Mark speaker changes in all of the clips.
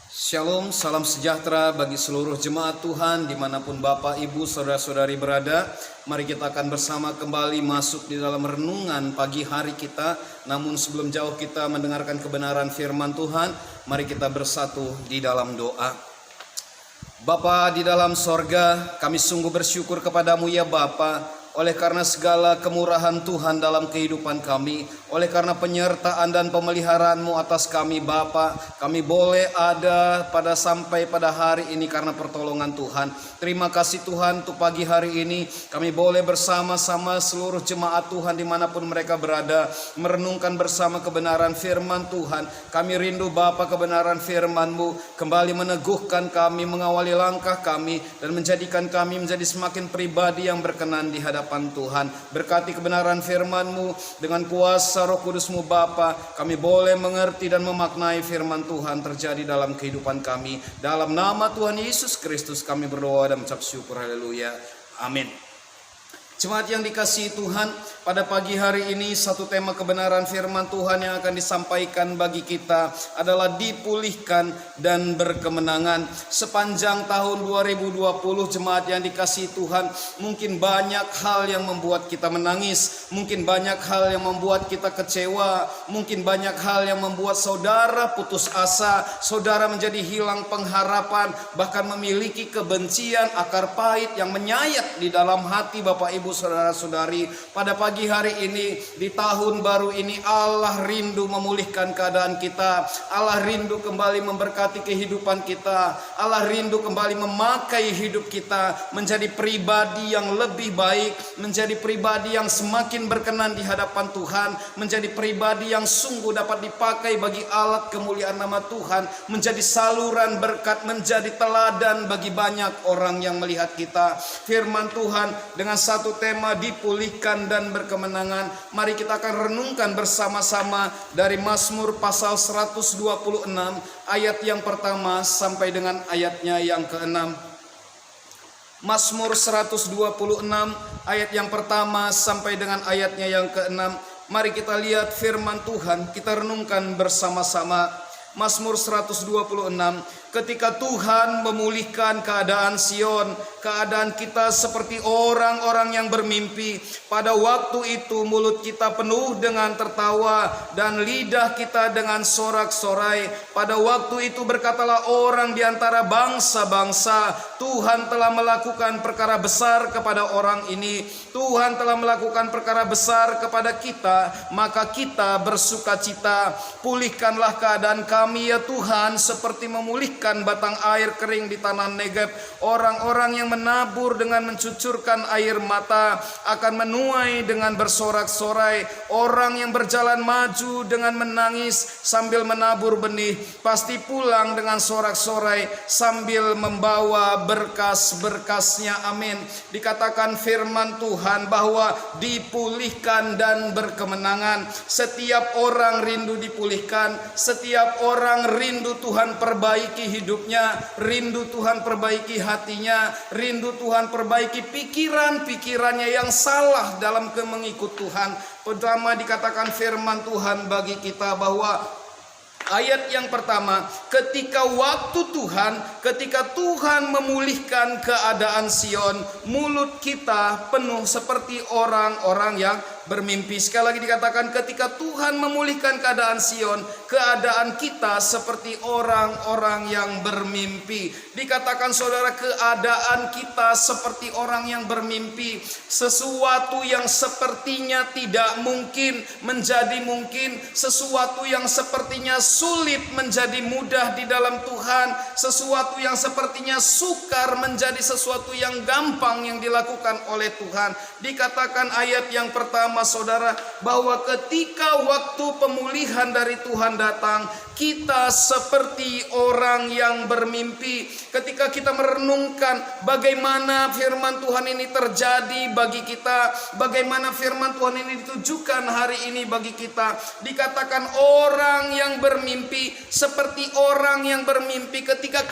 Speaker 1: Shalom, salam sejahtera bagi seluruh jemaat Tuhan dimanapun Bapak, Ibu, Saudara-saudari berada. Mari kita akan bersama kembali masuk di dalam renungan pagi hari kita. Namun sebelum jauh kita mendengarkan kebenaran firman Tuhan, mari kita bersatu di dalam doa. Bapa di dalam sorga, kami sungguh bersyukur kepadamu ya Bapa, oleh karena segala kemurahan Tuhan dalam kehidupan kami, oleh karena penyertaan dan pemeliharaan-Mu atas kami Bapa, kami boleh ada sampai pada hari ini karena pertolongan Tuhan. Terima kasih Tuhan untuk pagi hari ini kami boleh bersama-sama seluruh jemaat Tuhan dimanapun mereka berada, merenungkan bersama kebenaran firman Tuhan. Kami rindu Bapa kebenaran firman-Mu kembali meneguhkan kami, mengawali langkah kami, dan menjadikan kami menjadi semakin pribadi yang berkenan di hadapan Tuhan. Berkati kebenaran firman-Mu dengan kuasa Roh Kudus-Mu Bapa, kami boleh mengerti dan memaknai firman Tuhan terjadi dalam kehidupan kami. Dalam nama Tuhan Yesus Kristus kami berdoa dan mengucap syukur. Haleluya. Amin. Jemaat yang dikasihi Tuhan, pada pagi hari ini satu tema kebenaran firman Tuhan yang akan disampaikan bagi kita adalah dipulihkan dan berkemenangan. Sepanjang tahun 2020 jemaat yang dikasihi Tuhan, mungkin banyak hal yang membuat kita menangis, mungkin banyak hal yang membuat kita kecewa, mungkin banyak hal yang membuat saudara putus asa, saudara menjadi hilang pengharapan, bahkan memiliki kebencian, akar pahit yang menyayat di dalam hati Bapak Ibu saudara-saudari. Pada pagi hari ini, di tahun baru ini, Allah rindu memulihkan keadaan kita. Allah rindu kembali memberkati kehidupan kita. Allah rindu kembali memakai hidup kita menjadi pribadi yang lebih baik, menjadi pribadi yang semakin berkenan di hadapan Tuhan, menjadi pribadi yang sungguh dapat dipakai bagi alat kemuliaan nama Tuhan, menjadi saluran berkat, menjadi teladan bagi banyak orang yang melihat kita. Firman Tuhan dengan satu tema dipulihkan dan berkemenangan. Mari kita akan renungkan bersama-sama dari Mazmur pasal 126 ayat yang pertama sampai dengan ayatnya yang ke-6. Mazmur 126 ayat yang pertama sampai dengan ayatnya yang ke-6. Mari kita lihat firman Tuhan, kita renungkan bersama-sama. Mazmur 126. Ketika Tuhan memulihkan keadaan Sion, keadaan kita seperti orang-orang yang bermimpi. Pada waktu itu mulut kita penuh dengan tertawa dan lidah kita dengan sorak-sorai. Pada waktu itu berkatalah orang di antara bangsa-bangsa, Tuhan telah melakukan perkara besar kepada orang ini. Tuhan telah melakukan perkara besar kepada kita, maka kita bersukacita. Pulihkanlah keadaan kami ya Tuhan, seperti memulihkan batang air kering di tanah Negeb. Orang-orang yang menabur dengan mencucurkan air mata akan menuai dengan bersorak-sorai. Orang yang berjalan maju dengan menangis sambil menabur benih pasti pulang dengan sorak-sorai sambil membawa berkas-berkasnya. Amin. Dikatakan firman Tuhan bahwa dipulihkan dan berkemenangan. Setiap orang rindu dipulihkan, setiap orang rindu Tuhan perbaiki hidupnya, rindu Tuhan perbaiki hatinya, rindu Tuhan perbaiki pikiran-pikirannya yang salah dalam mengikut Tuhan. Pertama dikatakan firman Tuhan bagi kita bahwa ayat yang pertama, ketika Tuhan memulihkan keadaan Sion, mulut kita penuh seperti orang-orang yang bermimpi. Sekali lagi dikatakan ketika Tuhan memulihkan keadaan Sion, keadaan kita seperti orang-orang yang bermimpi. Dikatakan saudara, keadaan kita seperti orang yang bermimpi. Sesuatu yang sepertinya tidak mungkin menjadi mungkin, sesuatu yang sepertinya sulit menjadi mudah di dalam Tuhan, sesuatu yang sepertinya sukar menjadi sesuatu yang gampang yang dilakukan oleh Tuhan. Dikatakan ayat yang pertama saudara, bahwa ketika waktu pemulihan dari Tuhan datang, kita seperti orang yang bermimpi. Ketika kita merenungkan bagaimana firman Tuhan ini terjadi bagi kita, bagaimana firman Tuhan ini ditujukan hari ini bagi kita, dikatakan orang yang bermimpi seperti orang yang bermimpi ketika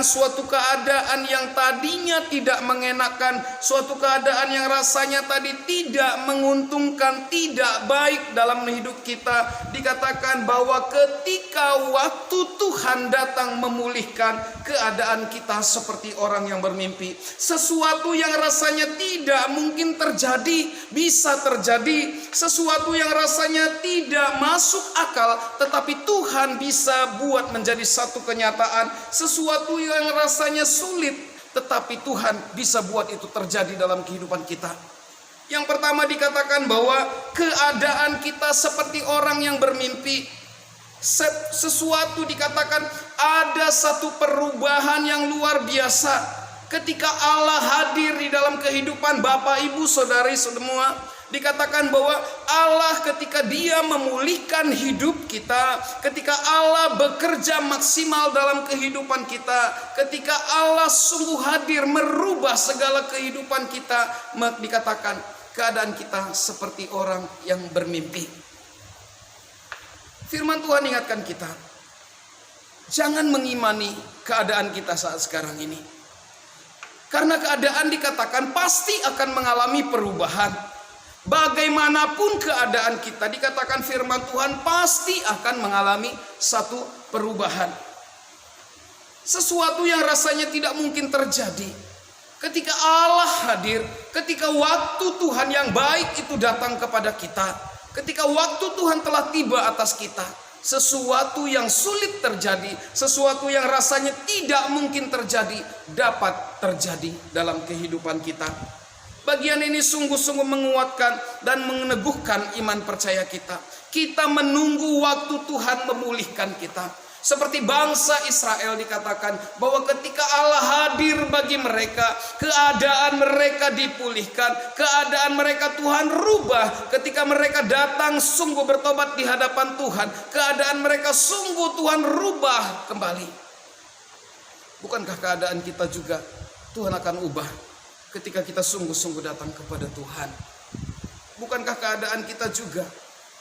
Speaker 1: suatu keadaan yang tadinya tidak mengenakan, suatu keadaan yang rasanya tadi tidak menguntungkan, tidak baik dalam hidup kita. Dikatakan bahwa ketika ketika waktu Tuhan datang memulihkan keadaan kita seperti orang yang bermimpi. Sesuatu yang rasanya tidak mungkin terjadi, bisa terjadi. Sesuatu yang rasanya tidak masuk akal, tetapi Tuhan bisa buat menjadi satu kenyataan. Sesuatu yang rasanya sulit, tetapi Tuhan bisa buat itu terjadi dalam kehidupan kita. Yang pertama dikatakan bahwa keadaan kita seperti orang yang bermimpi. Sesuatu dikatakan ada satu perubahan yang luar biasa ketika Allah hadir di dalam kehidupan Bapak, Ibu, Saudari semua. Dikatakan bahwa Allah ketika Dia memulihkan hidup kita, ketika Allah bekerja maksimal dalam kehidupan kita, ketika Allah sungguh hadir merubah segala kehidupan kita, dikatakan keadaan kita seperti orang yang bermimpi. Firman Tuhan ingatkan kita, jangan mengimani keadaan kita saat sekarang ini. Karena keadaan dikatakan pasti akan mengalami perubahan. Bagaimanapun keadaan kita, dikatakan firman Tuhan pasti akan mengalami satu perubahan. Sesuatu yang rasanya tidak mungkin terjadi. Ketika Allah hadir, ketika waktu Tuhan yang baik itu datang kepada kita, ketika waktu Tuhan telah tiba atas kita, sesuatu yang sulit terjadi, sesuatu yang rasanya tidak mungkin terjadi, dapat terjadi dalam kehidupan kita. Bagian ini sungguh-sungguh menguatkan dan meneguhkan iman percaya kita. Kita menunggu waktu Tuhan memulihkan kita. Seperti bangsa Israel dikatakan bahwa ketika Allah hadir bagi mereka, keadaan mereka dipulihkan, keadaan mereka Tuhan rubah. Ketika mereka datang sungguh bertobat di hadapan Tuhan, keadaan mereka sungguh Tuhan rubah kembali. Bukankah keadaan kita juga Tuhan akan ubah ketika kita sungguh-sungguh datang kepada Tuhan? Bukankah keadaan kita juga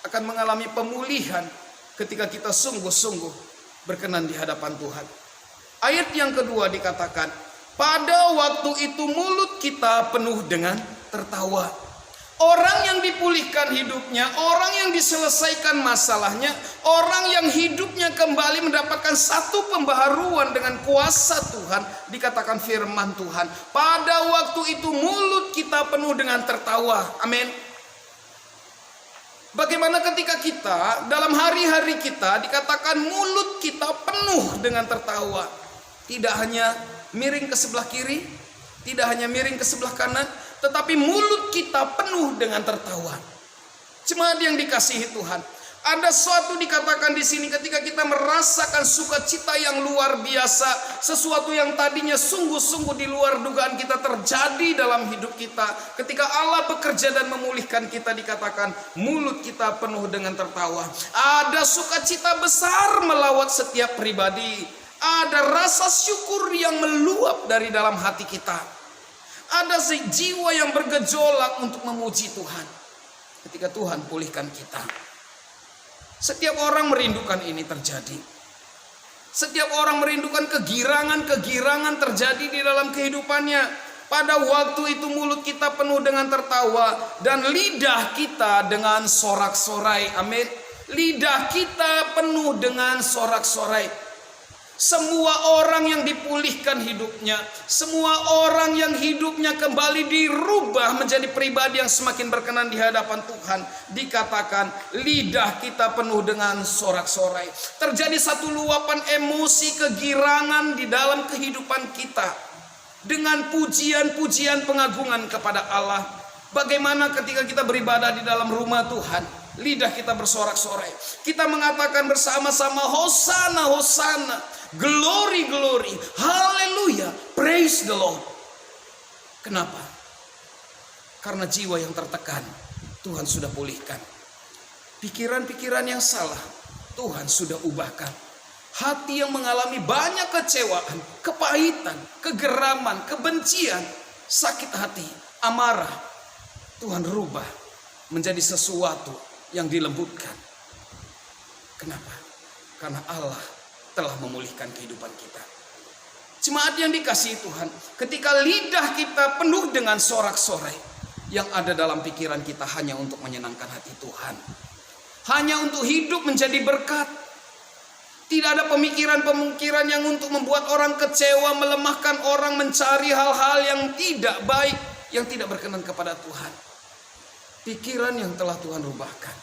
Speaker 1: akan mengalami pemulihan ketika kita sungguh-sungguh berkenan di hadapan Tuhan? Ayat yang kedua dikatakan, pada waktu itu mulut kita penuh dengan tertawa. Orang yang dipulihkan hidupnya, orang yang diselesaikan masalahnya, orang yang hidupnya kembali mendapatkan satu pembaharuan dengan kuasa Tuhan, dikatakan firman Tuhan, pada waktu itu mulut kita penuh dengan tertawa. Amin. Bagaimana ketika kita dalam hari-hari kita dikatakan mulut kita penuh dengan tertawa. Tidak hanya miring ke sebelah kiri, tidak hanya miring ke sebelah kanan, tetapi mulut kita penuh dengan tertawa. Jemaat yang dikasihi Tuhan, ada suatu dikatakan di sini ketika kita merasakan sukacita yang luar biasa, sesuatu yang tadinya sungguh-sungguh di luar dugaan kita terjadi dalam hidup kita. Ketika Allah bekerja dan memulihkan kita, dikatakan mulut kita penuh dengan tertawa. Ada sukacita besar melawat setiap pribadi. Ada rasa syukur yang meluap dari dalam hati kita. Ada jiwa yang bergejolak untuk memuji Tuhan ketika Tuhan pulihkan kita. Setiap orang merindukan ini terjadi. Setiap orang merindukan kegirangan-kegirangan terjadi di dalam kehidupannya. Pada waktu itu mulut kita penuh dengan tertawa dan lidah kita dengan sorak-sorai. Amin. Lidah kita penuh dengan sorak-sorai. Semua orang yang dipulihkan hidupnya, semua orang yang hidupnya kembali dirubah menjadi pribadi yang semakin berkenan di hadapan Tuhan, dikatakan lidah kita penuh dengan sorak-sorai. Terjadi satu luapan emosi kegirangan di dalam kehidupan kita dengan pujian-pujian pengagungan kepada Allah. Bagaimana ketika kita beribadah di dalam rumah Tuhan, lidah kita bersorak-sorai. Kita mengatakan bersama-sama, Hosana, Hosana, glory, glory, haleluya, praise the Lord. Kenapa? Karena jiwa yang tertekan Tuhan sudah pulihkan. Pikiran-pikiran yang salah Tuhan sudah ubahkan. Hati yang mengalami banyak kecewaan, kepahitan, kegeraman, kebencian, sakit hati, amarah, Tuhan rubah menjadi sesuatu yang dilembutkan. Kenapa? Karena Allah telah memulihkan kehidupan kita. Jemaat yang dikasihi Tuhan, ketika lidah kita penuh dengan sorak-sorai, yang ada dalam pikiran kita hanya untuk menyenangkan hati Tuhan, hanya untuk hidup menjadi berkat, Tidak ada pemikiran-pemikiran yang untuk membuat orang kecewa, melemahkan orang, mencari hal-hal yang tidak baik, yang tidak berkenan kepada Tuhan. Pikiran yang telah Tuhan rubahkan.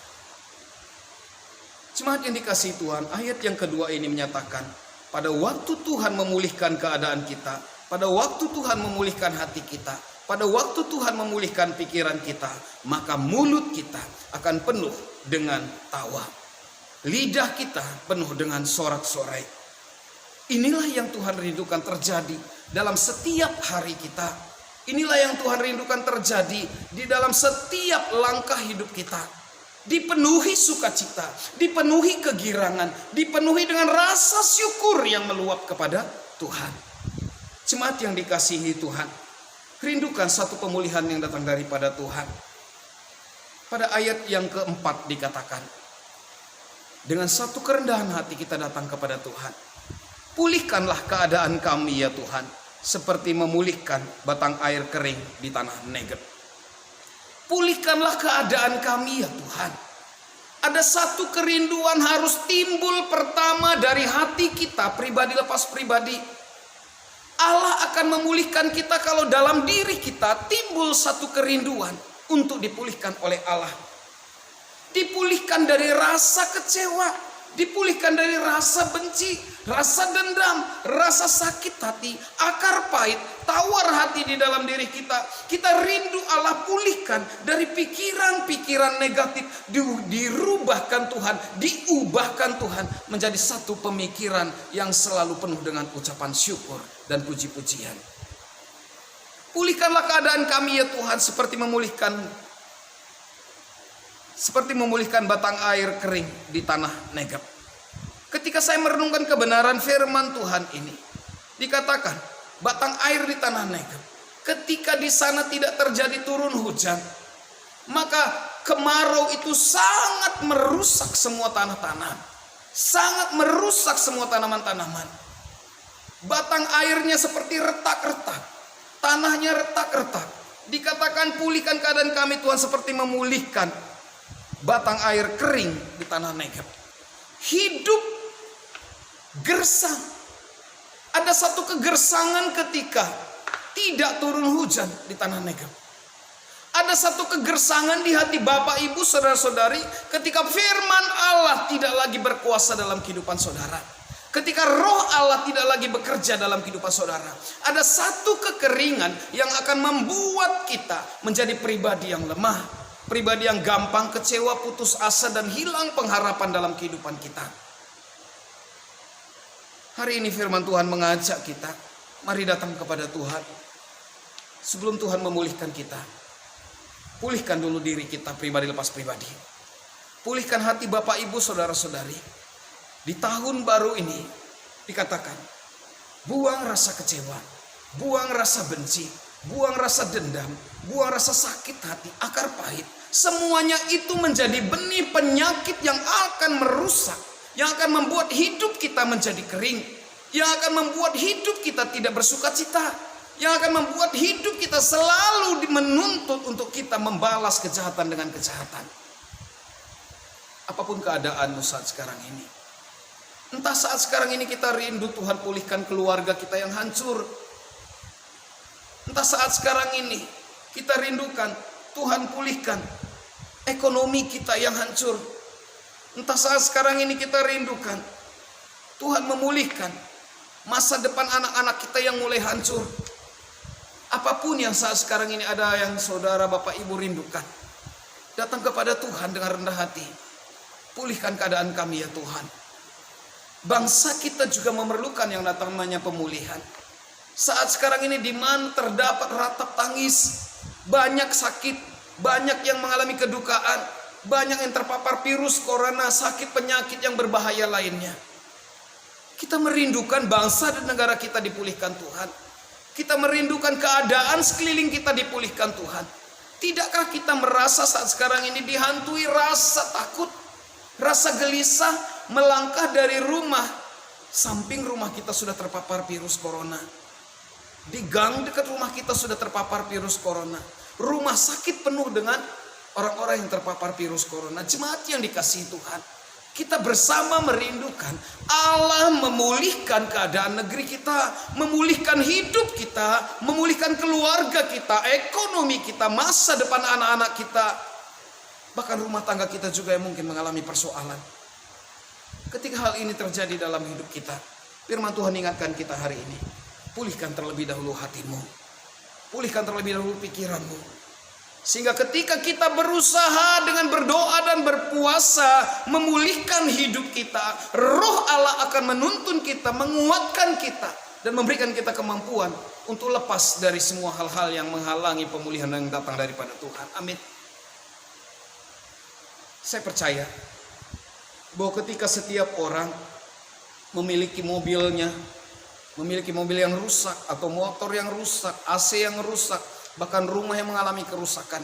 Speaker 1: Jemaat yang dikasihi Tuhan, ayat yang kedua ini menyatakan, pada waktu Tuhan memulihkan keadaan kita, pada waktu Tuhan memulihkan hati kita, pada waktu Tuhan memulihkan pikiran kita, maka mulut kita akan penuh dengan tawa. Lidah kita penuh dengan sorak-sorai. Inilah yang Tuhan rindukan terjadi dalam setiap hari kita. Inilah yang Tuhan rindukan terjadi di dalam setiap langkah hidup kita. Dipenuhi sukacita, dipenuhi kegirangan, dipenuhi dengan rasa syukur yang meluap kepada Tuhan. Jemaat yang dikasihi Tuhan, rindukan satu pemulihan yang datang daripada Tuhan. Pada ayat yang keempat dikatakan, dengan satu kerendahan hati kita datang kepada Tuhan. Pulihkanlah keadaan kami ya Tuhan, seperti memulihkan batang air kering di tanah Negeb. Pulihkanlah keadaan kami ya Tuhan. Ada satu kerinduan harus timbul pertama dari hati kita, pribadi lepas pribadi. Allah akan memulihkan kita kalau dalam diri kita timbul satu kerinduan untuk dipulihkan oleh Allah. Dipulihkan dari rasa kecewa, dipulihkan dari rasa benci, rasa dendam, rasa sakit hati, akar pahit, tawar hati di dalam diri kita. Kita rindu Allah pulihkan dari pikiran-pikiran negatif, dirubahkan Tuhan, diubahkan Tuhan menjadi satu pemikiran yang selalu penuh dengan ucapan syukur dan puji-pujian. Pulihkanlah keadaan kami ya Tuhan, seperti memulihkan batang air kering di tanah Negeb. Ketika saya merenungkan kebenaran firman Tuhan ini, dikatakan batang air di tanah Negeb. Ketika di sana tidak terjadi turun hujan, maka kemarau itu sangat merusak semua tanah-tanah, sangat merusak semua tanaman-tanaman. Batang airnya seperti retak-retak, tanahnya retak-retak. Dikatakan pulihkan keadaan kami Tuhan, seperti memulihkan batang air kering di tanah Negeb. Hidup gersang. Ada satu kegersangan ketika tidak turun hujan di tanah Negeb. Ada satu kegersangan di hati Bapak Ibu saudara-saudari ketika firman Allah tidak lagi berkuasa dalam kehidupan saudara. Ketika roh Allah tidak lagi bekerja dalam kehidupan saudara. Ada satu kekeringan yang akan membuat kita menjadi pribadi yang lemah, pribadi yang gampang kecewa, putus asa, dan hilang pengharapan dalam kehidupan kita. Hari ini firman Tuhan mengajak kita, mari datang kepada Tuhan. Sebelum Tuhan memulihkan kita, pulihkan dulu diri kita, pribadi lepas pribadi. Pulihkan hati Bapak Ibu saudara-saudari. Di tahun baru ini dikatakan, buang rasa kecewa, buang rasa benci, buang rasa dendam, buang rasa sakit hati, akar pahit. Semuanya itu menjadi benih penyakit yang akan merusak, yang akan membuat hidup kita menjadi kering, yang akan membuat hidup kita tidak bersuka cita, yang akan membuat hidup kita selalu menuntut untuk kita membalas kejahatan dengan kejahatan. Apapun keadaanmu saat sekarang ini, entah saat sekarang ini kita rindu Tuhan pulihkan keluarga kita yang hancur, entah saat sekarang ini kita rindukan Tuhan pulihkan ekonomi kita yang hancur. Entah saat sekarang ini kita rindukan Tuhan memulihkan masa depan anak-anak kita yang mulai hancur. Apapun yang saat sekarang ini ada yang saudara Bapak Ibu rindukan, datang kepada Tuhan dengan rendah hati. Pulihkan keadaan kami ya Tuhan. Bangsa kita juga memerlukan yang namanya pemulihan. Saat sekarang ini di mana terdapat ratap tangis, banyak sakit, banyak yang mengalami kedukaan, banyak yang terpapar virus corona, sakit penyakit yang berbahaya lainnya. Kita merindukan bangsa dan negara kita dipulihkan Tuhan. Kita merindukan keadaan sekeliling kita dipulihkan Tuhan. Tidakkah kita merasa saat sekarang ini dihantui rasa takut, rasa gelisah, melangkah dari rumah, samping rumah kita sudah terpapar virus corona. Di gang dekat rumah kita sudah terpapar virus corona. Rumah sakit penuh dengan orang-orang yang terpapar virus corona. Jemaat yang dikasihi Tuhan, Kita bersama merindukan Allah memulihkan keadaan negeri kita, memulihkan hidup kita, memulihkan keluarga kita, ekonomi kita, masa depan anak-anak kita. Bahkan rumah tangga kita juga yang mungkin mengalami persoalan. Ketika hal ini terjadi dalam hidup kita, firman Tuhan ingatkan kita hari ini. Pulihkan terlebih dahulu hatimu. Pulihkan terlebih dahulu pikiranmu. Sehingga ketika kita berusaha dengan berdoa dan berpuasa memulihkan hidup kita, Roh Allah akan menuntun kita, menguatkan kita, dan memberikan kita kemampuan untuk lepas dari semua hal-hal yang menghalangi pemulihan yang datang daripada Tuhan. Amin. Saya percaya bahwa ketika setiap orang memiliki mobilnya, memiliki mobil yang rusak atau motor yang rusak, AC yang rusak, bahkan rumah yang mengalami kerusakan,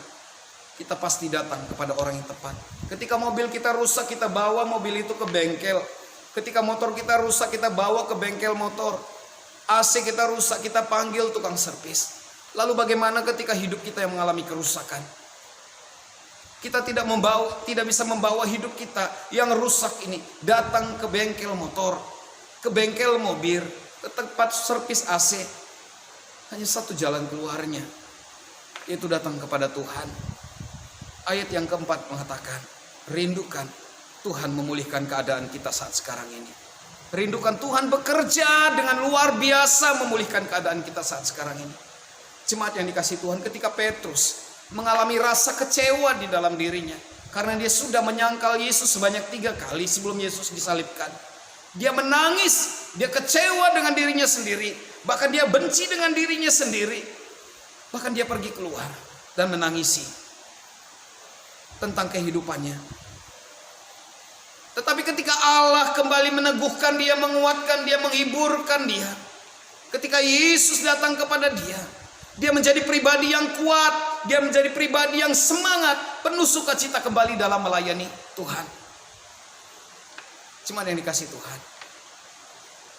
Speaker 1: kita pasti datang kepada orang yang tepat. Ketika mobil kita rusak, kita bawa mobil itu ke bengkel. Ketika motor kita rusak, kita bawa ke bengkel motor. AC kita rusak, kita panggil tukang servis. Lalu bagaimana ketika hidup kita yang mengalami kerusakan? Kita tidak bisa membawa hidup kita yang rusak ini datang ke bengkel motor, ke bengkel mobil, ke tempat servis AC. Hanya satu jalan keluarnya, yaitu datang kepada Tuhan. Ayat yang keempat mengatakan, rindukan Tuhan memulihkan keadaan kita saat sekarang ini. Rindukan Tuhan bekerja dengan luar biasa memulihkan keadaan kita saat sekarang ini. Jemaat yang dikasihi Tuhan, ketika Petrus mengalami rasa kecewa di dalam dirinya, karena dia sudah menyangkal Yesus sebanyak 3 kali sebelum Yesus disalibkan. Dia menangis, dia kecewa dengan dirinya sendiri, bahkan dia benci dengan dirinya sendiri. Bahkan dia pergi keluar dan menangisi tentang kehidupannya. Tetapi ketika Allah kembali meneguhkan dia, menguatkan dia, menghiburkan dia, ketika Yesus datang kepada dia, dia menjadi pribadi yang kuat, dia menjadi pribadi yang semangat, penuh sukacita kembali dalam melayani Tuhan. Cuma yang dikasih Tuhan,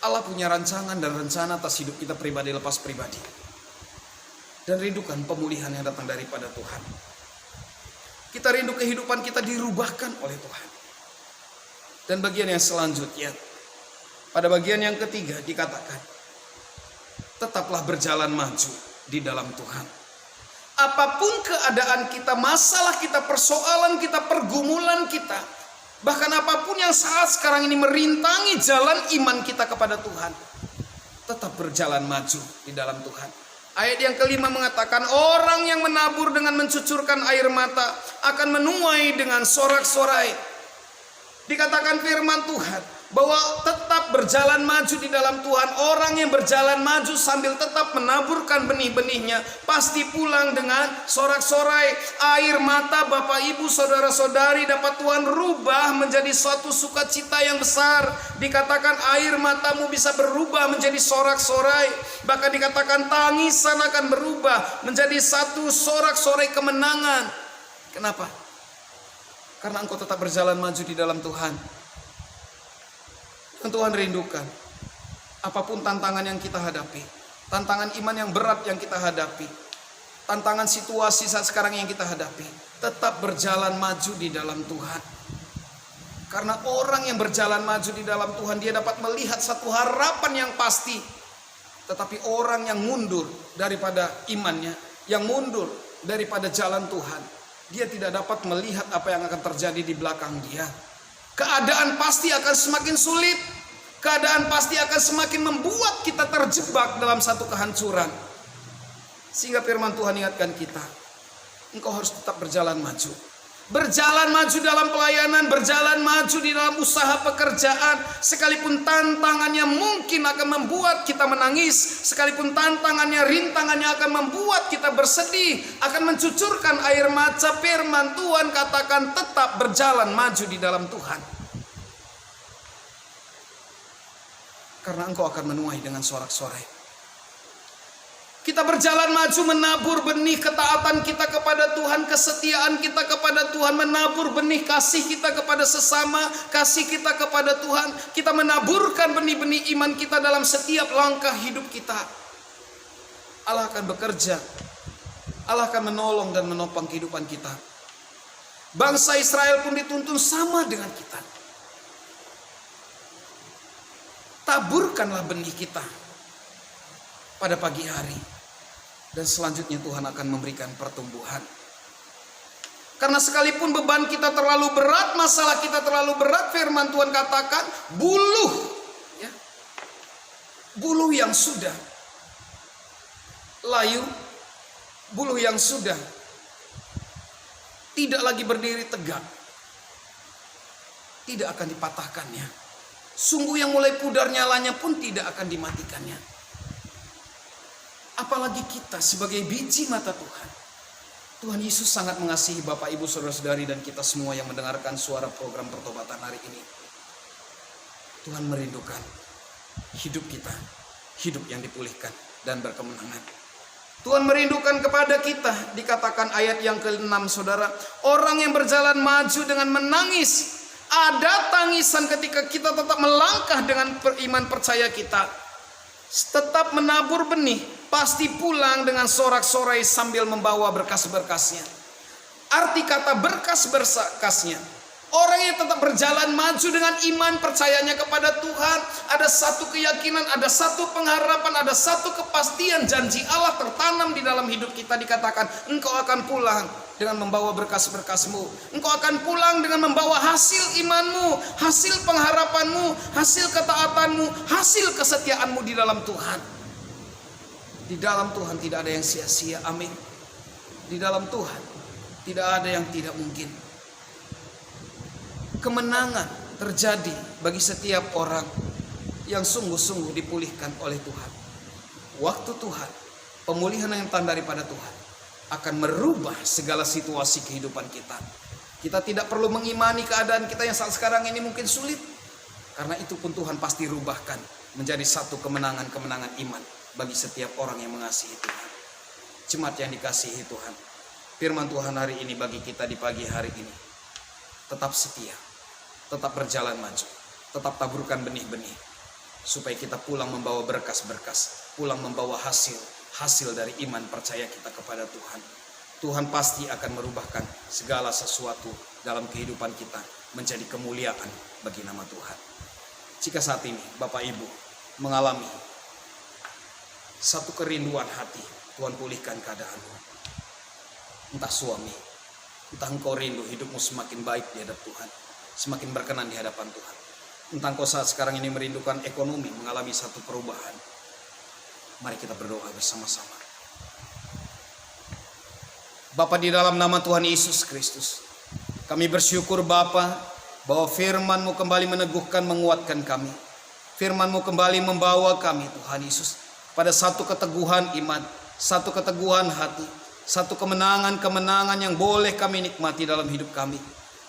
Speaker 1: Allah punya rancangan dan rencana atas hidup kita pribadi lepas pribadi. Dan rindukan pemulihan yang datang daripada Tuhan. Kita rindu kehidupan kita dirubahkan oleh Tuhan. Dan bagian yang selanjutnya, pada bagian yang ketiga dikatakan, tetaplah berjalan maju di dalam Tuhan. Apapun keadaan kita, masalah kita, persoalan kita, pergumulan kita, bahkan apapun yang saat sekarang ini merintangi jalan iman kita kepada Tuhan, tetap berjalan maju di dalam Tuhan. Ayat yang kelima mengatakan, orang yang menabur dengan mencucurkan air mata akan menuai dengan sorak-sorai. Dikatakan firman Tuhan bahwa tetap berjalan maju di dalam Tuhan. Orang yang berjalan maju sambil tetap menaburkan benih-benihnya pasti pulang dengan sorak-sorai. Air mata Bapak Ibu Saudara-saudari dapat Tuhan rubah menjadi suatu sukacita yang besar. Dikatakan air matamu bisa berubah menjadi sorak-sorai. Bahkan dikatakan tangisan akan berubah menjadi satu sorak-sorai kemenangan. Kenapa? Karena engkau tetap berjalan maju di dalam Tuhan. Dan Tuhan rindukan apapun tantangan yang kita hadapi, tantangan iman yang berat yang kita hadapi, tantangan situasi saat sekarang yang kita hadapi, tetap berjalan maju di dalam Tuhan. Karena orang yang berjalan maju di dalam Tuhan, dia dapat melihat satu harapan yang pasti. Tetapi orang yang mundur daripada imannya, yang mundur daripada jalan Tuhan, dia tidak dapat melihat apa yang akan terjadi di belakang dia. Keadaan pasti akan semakin sulit. Keadaan pasti akan semakin membuat kita terjebak dalam satu kehancuran. Sehingga firman Tuhan ingatkan kita, engkau harus tetap berjalan maju. Berjalan maju dalam pelayanan, berjalan maju di dalam usaha pekerjaan. Sekalipun tantangannya mungkin akan membuat kita menangis, sekalipun tantangannya, rintangannya akan membuat kita bersedih, akan mencucurkan air mata, firman Tuhan katakan tetap berjalan maju di dalam Tuhan. Karena engkau akan menuai dengan sorak-sorai. Kita berjalan maju menabur benih ketaatan kita kepada Tuhan, kesetiaan kita kepada Tuhan, menabur benih kasih kita kepada sesama, kasih kita kepada Tuhan. Kita menaburkan benih-benih iman kita dalam setiap langkah hidup kita. Allah akan bekerja. Allah akan menolong dan menopang kehidupan kita. Bangsa Israel pun dituntun sama dengan kita. taburkanlah benih kita pada pagi hari. Dan selanjutnya Tuhan akan memberikan pertumbuhan. Karena sekalipun beban kita terlalu berat, masalah kita terlalu berat, firman Tuhan katakan buluh, ya, buluh yang sudah layu, buluh yang sudah tidak lagi berdiri tegak, tidak akan dipatahkannya. Sumbu yang mulai pudar nyalanya pun tidak akan dimatikannya. Apalagi kita sebagai biji mata Tuhan. Tuhan Yesus sangat mengasihi Bapak, Ibu, Saudara-saudari dan kita semua yang mendengarkan suara program pertobatan hari ini. Tuhan merindukan hidup kita, hidup yang dipulihkan dan berkemenangan. Tuhan merindukan kepada kita, dikatakan ayat yang ke-6 saudara, orang yang berjalan maju dengan menangis. Ada tangisan ketika kita tetap melangkah dengan iman percaya kita. Tetap menabur benih, pasti pulang dengan sorak-sorai sambil membawa berkas-berkasnya. Arti kata berkas-berkasnya, orang yang tetap berjalan maju dengan iman percayanya kepada Tuhan, ada satu keyakinan, ada satu pengharapan, ada satu kepastian janji Allah tertanam di dalam hidup kita. Dikatakan engkau akan pulang dengan membawa berkas-berkasmu. Engkau akan pulang dengan membawa hasil imanmu, hasil pengharapanmu, hasil ketaatanmu, hasil kesetiaanmu di dalam Tuhan. Di dalam Tuhan tidak ada yang sia-sia, amin. Di dalam Tuhan tidak ada yang tidak mungkin. Kemenangan terjadi bagi setiap orang yang sungguh-sungguh dipulihkan oleh Tuhan. Waktu Tuhan, pemulihan yang datang daripada Tuhan akan merubah segala situasi kehidupan kita. Kita tidak perlu mengimani keadaan kita yang saat sekarang ini mungkin sulit. Karena itu pun Tuhan pasti rubahkan menjadi satu kemenangan-kemenangan iman bagi setiap orang yang mengasihi Tuhan. Jemaat yang dikasihi Tuhan, firman Tuhan hari ini bagi kita di pagi hari ini, tetap setia, tetap berjalan maju, tetap taburkan benih-benih, supaya kita pulang membawa berkas-berkas, pulang membawa hasil dari iman percaya kita kepada Tuhan. Tuhan pasti akan merubahkan segala sesuatu dalam kehidupan kita menjadi kemuliaan bagi nama Tuhan. Jika saat ini Bapak Ibu mengalami satu kerinduan hati, Tuhan pulihkan keadaanmu. Entah suami, entah engkau rindu hidupmu semakin baik di hadapan Tuhan, semakin berkenan di hadapan Tuhan. Entah engkau saat sekarang ini merindukan ekonomi mengalami satu perubahan. Mari kita berdoa bersama-sama. Bapa, di dalam nama Tuhan Yesus Kristus, kami bersyukur Bapa bahwa firman-Mu kembali meneguhkan, menguatkan kami. Firman-Mu kembali membawa kami Tuhan Yesus pada satu keteguhan iman, satu keteguhan hati, satu kemenangan-kemenangan yang boleh kami nikmati dalam hidup kami.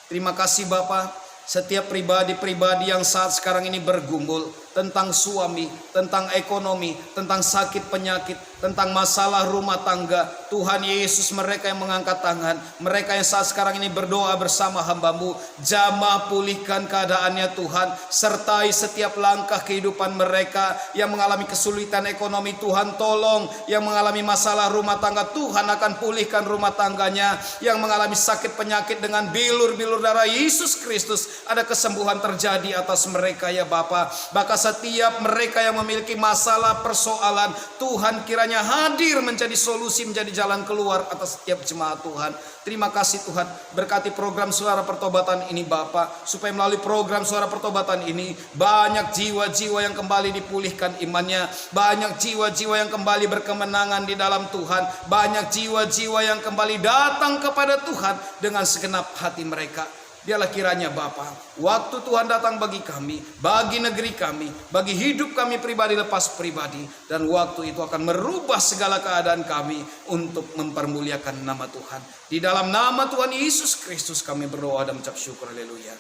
Speaker 1: Terima kasih Bapa, setiap pribadi-pribadi yang saat sekarang ini bergumul tentang suami, tentang ekonomi, tentang sakit penyakit, tentang masalah rumah tangga. Tuhan Yesus, mereka yang mengangkat tangan, mereka yang saat sekarang ini berdoa bersama hamba-Mu, jamah pulihkan keadaannya Tuhan. Sertai setiap langkah kehidupan mereka yang mengalami kesulitan ekonomi, Tuhan tolong. Yang mengalami masalah rumah tangga, Tuhan akan pulihkan rumah tangganya. Yang mengalami sakit penyakit dengan bilur-bilur darah Yesus Kristus, ada kesembuhan terjadi atas mereka ya Bapa. Maka setiap mereka yang memiliki masalah persoalan, Tuhan kiranya hadir menjadi solusi, menjadi jalan keluar atas setiap jemaat Tuhan. Terima kasih Tuhan, berkati program Suara Pertobatan ini Bapa, supaya melalui program Suara Pertobatan ini banyak jiwa-jiwa yang kembali dipulihkan imannya, banyak jiwa-jiwa yang kembali berkemenangan di dalam Tuhan, banyak jiwa-jiwa yang kembali datang kepada Tuhan dengan segenap hati mereka. Biarlah kiranya Bapa, waktu Tuhan datang bagi kami, bagi negeri kami, bagi hidup kami pribadi lepas pribadi, dan waktu itu akan merubah segala keadaan kami untuk mempermuliakan nama Tuhan. Di dalam nama Tuhan Yesus Kristus kami berdoa dan mengucap syukur, haleluya,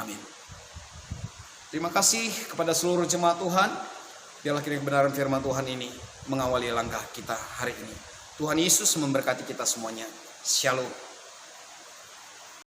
Speaker 1: amin. Terima kasih kepada seluruh jemaat Tuhan. Biarlah kiranya kebenaran firman Tuhan ini mengawali langkah kita hari ini. Tuhan Yesus memberkati kita semuanya. Shalom.